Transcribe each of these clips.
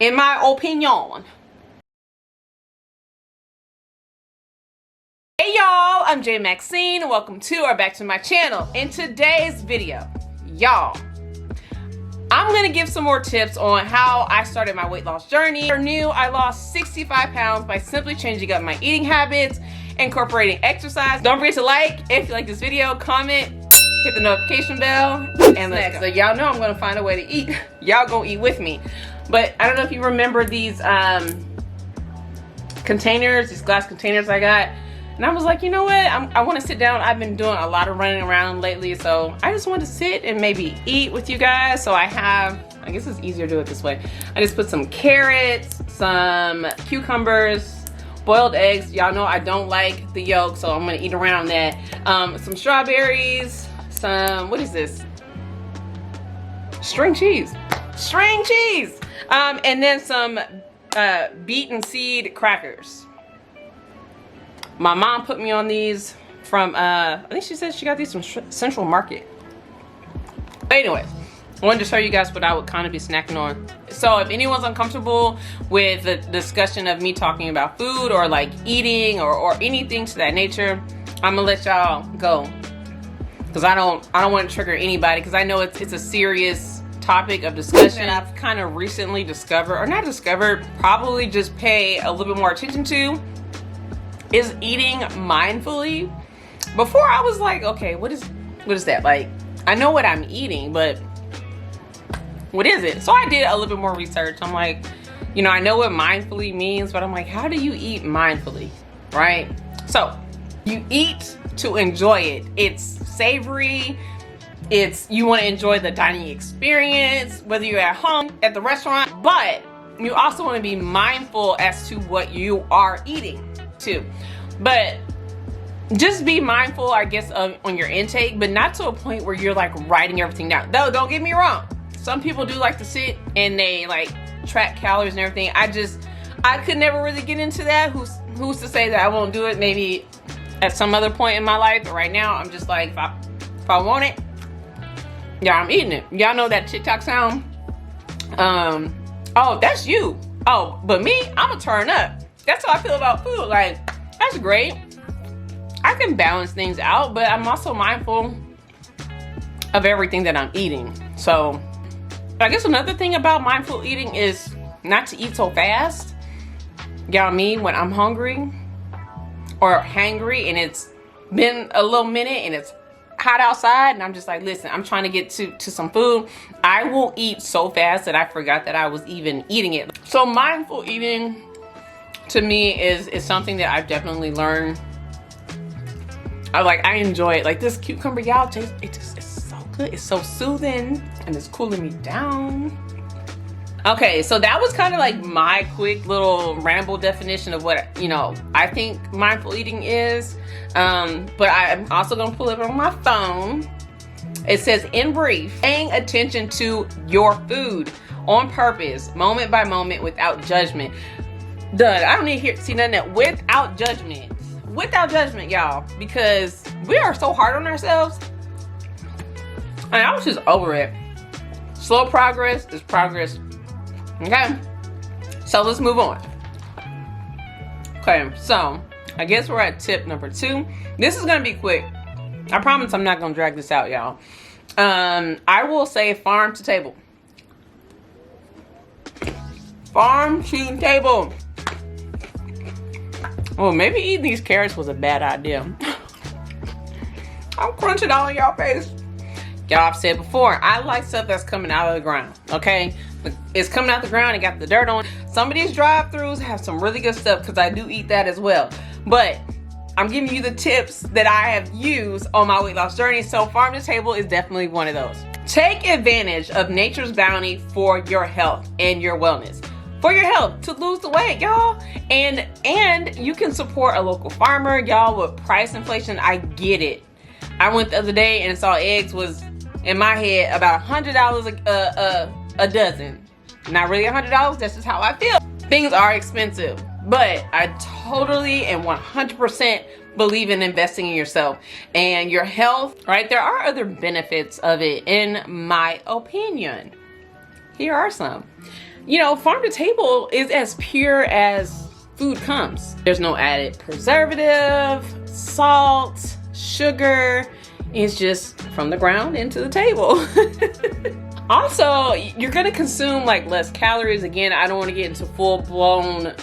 in my opinion. Hey y'all, I'm J Maxine. Welcome to or back to my channel. In today's video, y'all, I'm gonna give some more tips on how I started my weight loss journey. If you're new, I lost 65 pounds by simply changing up my eating habits, incorporating exercise. Don't forget to like if you like this video, comment, hit the notification bell, and let's go. So y'all know I'm gonna find a way to eat. Y'all gonna eat with me. But I don't know if you remember these containers, these glass containers I got. And I was like, you know what? I want to sit down. I've been doing a lot of running around lately, so I just want to sit and maybe eat with you guys. So I guess it's easier to do it this way. I just put some carrots, some cucumbers, boiled eggs. Y'all know I don't like the yolk, so I'm going to eat around that. Some strawberries, some, what is this? String cheese. String cheese! And then some beaten seed crackers. My mom put me on these from, I think she said she got these from Central Market. But anyways, I wanted to show you guys what I would kind of be snacking on. So if anyone's uncomfortable with the discussion of me talking about food or like eating or anything to that nature, I'm gonna let y'all go. Because I don't want to trigger anybody, because I know it's a serious topic of discussion I've kind of recently discovered, or not discovered, probably just pay a little bit more attention to, is eating mindfully. Before I was like, okay, what is that? Like, I know what I'm eating, but what is it? So I did a little bit more research. I'm like, you know, I know what mindfully means, but I'm like, how do you eat mindfully, right? So you eat to enjoy it. It's savory. You want to enjoy the dining experience, whether you're at home, at the restaurant, but you also want to be mindful as to what you are eating too. But just be mindful, I guess, on your intake, but not to a point where you're like writing everything down. Though, don't get me wrong, some people do like to sit and they like track calories and everything. I could never really get into that. Who's to say that I won't do it maybe at some other point in my life? But right now, I'm just like, if I want it, yeah, I'm eating it. Y'all know that TikTok sound? Oh, that's you. Oh, but me, I'm gonna turn up. That's how I feel about food. Like, that's great. I can balance things out, but I'm also mindful of everything that I'm eating. So I guess another thing about mindful eating is not to eat so fast. You know what I mean? When I'm hungry or hangry and it's been a little minute and it's hot outside and I'm just like, listen, I'm trying to get to some food, I will eat so fast that I forgot that I was even eating it. So mindful eating to me is something that I've definitely learned. I enjoy it. Like this cucumber yawl taste, it's so good. It's so soothing and it's cooling me down. Okay, so that was kind of like my quick little ramble definition of what, you know, I think mindful eating is. But I'm also gonna pull it on my phone. It says, in brief, paying attention to your food on purpose, moment by moment, without judgment. Done. I don't need to see none of that. Without judgment. Without judgment, y'all. Because we are so hard on ourselves. And I was just over it. Slow progress is progress. Okay? So let's move on. Okay, so I guess we're at tip number 2. This is going to be quick. I promise I'm not going to drag this out, y'all. I will say farm to table. Farm to table. Well, maybe eating these carrots was a bad idea. I'm crunching all in y'all face. Y'all, I've said before, I like stuff that's coming out of the ground, okay? It's coming out the ground and got the dirt on. Some of these drive-thrus have some really good stuff because I do eat that as well. But I'm giving you the tips that I have used on my weight loss journey. So farm to table is definitely one of those. Take advantage of nature's bounty for your health and your wellness. For your health, to lose the weight, y'all. And you can support a local farmer, y'all. With price inflation, I get it. I went the other day and saw eggs was, in my head, about $100 a dozen. Not really $100, that's just how I feel. Things are expensive, but I totally and 100% believe in investing in yourself and your health, right? There are other benefits of it, in my opinion. Here are some. you know, farm to table is as pure as food comes. There's no added preservative, salt, sugar. It's just from the ground into the table. Also, you're gonna consume like less calories. Again, I don't want to get into full-blown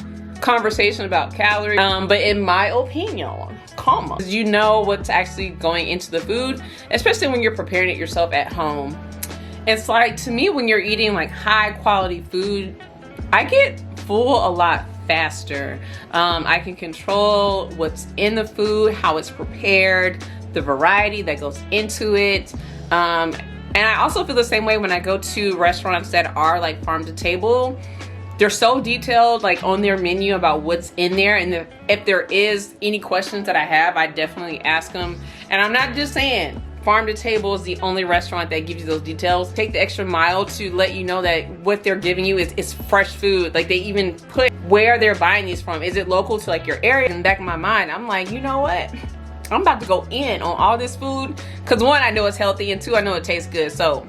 conversation about calories, but in my opinion, you know what's actually going into the food, especially when you're preparing it yourself at home. It's like, to me, when you're eating like high quality food, I get full a lot faster. I can control what's in the food, how it's prepared, the variety that goes into it. And I also feel the same way when I go to restaurants that are like farm to table. They're so detailed like on their menu about what's in there, and if there is any questions that I have, I definitely ask them. And I'm not just saying farm to table is the only restaurant that gives you those details. Take the extra mile to let you know that what they're giving you is fresh food. Like, they even put where they're buying these from. Is it local to like your area? In the back of my mind, I'm like, you know what? I'm about to go in on all this food, because one, I know it's healthy, and two, I know it tastes good. So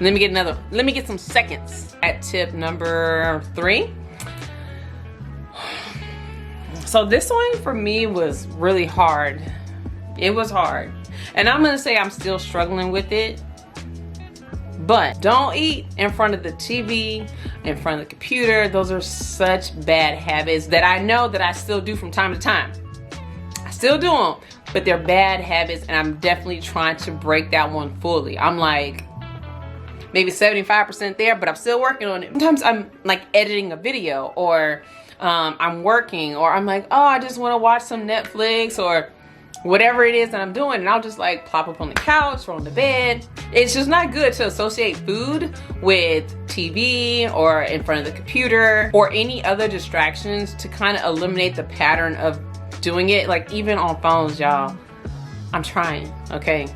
let me get some seconds at tip number 3. So this one for me was really hard. It was hard. And I'm gonna say I'm still struggling with it. But don't eat in front of the TV, in front of the computer. Those are such bad habits that I know that I still do from time to time. I still do them, but they're bad habits, and I'm definitely trying to break that one fully. I'm like maybe 75% there, but I'm still working on it. Sometimes I'm like editing a video, or I'm working, or I'm like, oh, I just want to watch some Netflix or whatever it is that I'm doing, and I'll just like plop up on the couch or on the bed. It's just not good to associate food with TV or in front of the computer or any other distractions, to kind of eliminate the pattern of doing it. Like, even on phones, y'all, I'm trying, okay?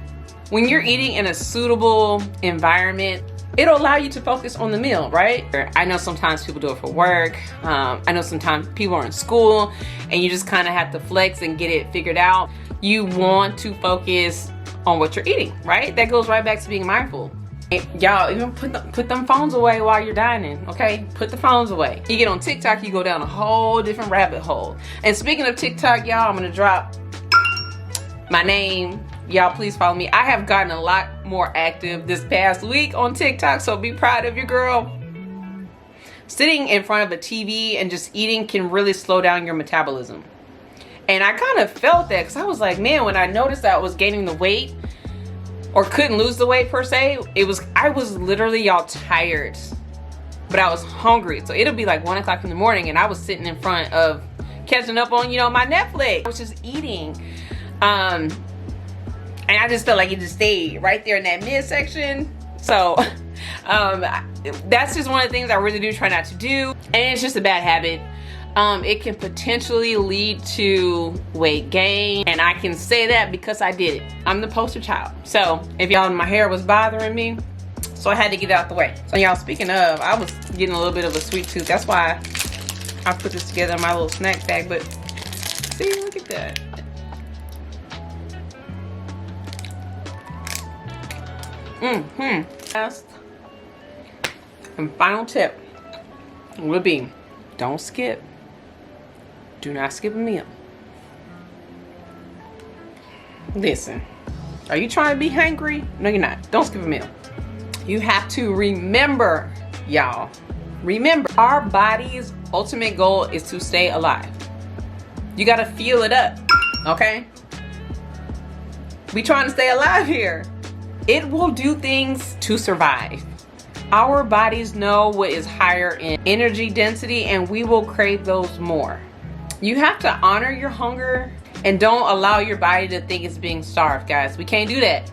When you're eating in a suitable environment, it'll allow you to focus on the meal, right? I know sometimes people do it for work. I know sometimes people are in school and you just kind of have to flex and get it figured out. You want to focus on what you're eating, right? That goes right back to being mindful. Y'all, even put them phones away while you're dining, okay? Put the phones away. You get on TikTok, you go down a whole different rabbit hole. And speaking of TikTok, y'all, I'm gonna drop my name. Y'all, please follow me. I have gotten a lot more active this past week on TikTok, so be proud of your girl. Sitting in front of a TV and just eating can really slow down your metabolism. And I kind of felt that, because I was like, man, when I noticed that I was gaining the weight, or couldn't lose the weight per se, I was literally, y'all, tired, but I was hungry. So it'll be like 1 o'clock in the morning, and I was sitting in front of catching up on, you know, my Netflix. I was just eating. And I just felt like it just stayed right there in that midsection. So that's just one of the things I really do try not to do. And it's just a bad habit. It can potentially lead to weight gain. And I can say that because I did it. I'm the poster child. So if y'all, my hair was bothering me, so I had to get it out the way. So y'all, speaking of, I was getting a little bit of a sweet tooth. That's why I put this together in my little snack bag. But see, look at that. Last and final tip would be, don't skip. Do not skip a meal. Listen, are you trying to be hungry? No, you're not. Don't skip a meal. You have to remember, y'all. Remember, our body's ultimate goal is to stay alive. You gotta feel it up, okay? We trying to stay alive here. It will do things to survive. Our bodies know what is higher in energy density, and we will crave those more. You have to honor your hunger and don't allow your body to think it's being starved, guys. We can't do that.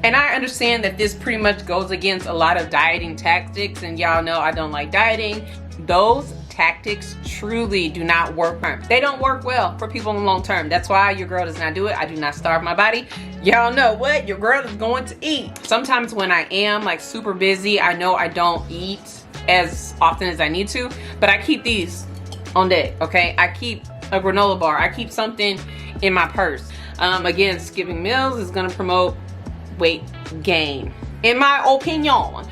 And I understand that this pretty much goes against a lot of dieting tactics, and y'all know I don't like dieting. Those tactics truly do not work. They don't work well for people in the long term. That's why your girl does not do it. I do not starve my body. Y'all know what? Your girl is going to eat. Sometimes when I am like super busy, I know I don't eat as often as I need to, but I keep these on deck, okay? I keep a granola bar. I keep something in my purse. Again, skipping meals is gonna promote weight gain, in my opinion.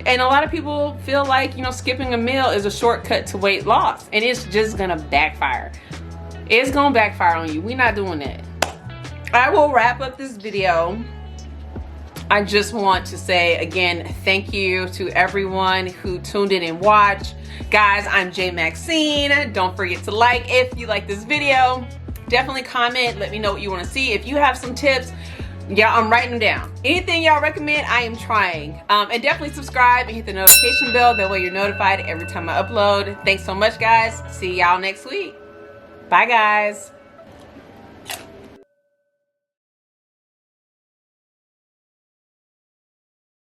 And a lot of people feel like, you know, skipping a meal is a shortcut to weight loss, and it's just gonna backfire. It's gonna backfire on you. We're not doing that. I will wrap up this video. I just want to say again, thank you to everyone who tuned in and watched. Guys, I'm J Maxine. Don't forget to like if you like this video. Definitely comment, let me know what you want to see. If you have some tips, yeah, I'm writing them down. Anything y'all recommend, I am trying. And definitely subscribe and hit the notification bell. That way you're notified every time I upload. Thanks so much, guys. See y'all next week. Bye, guys.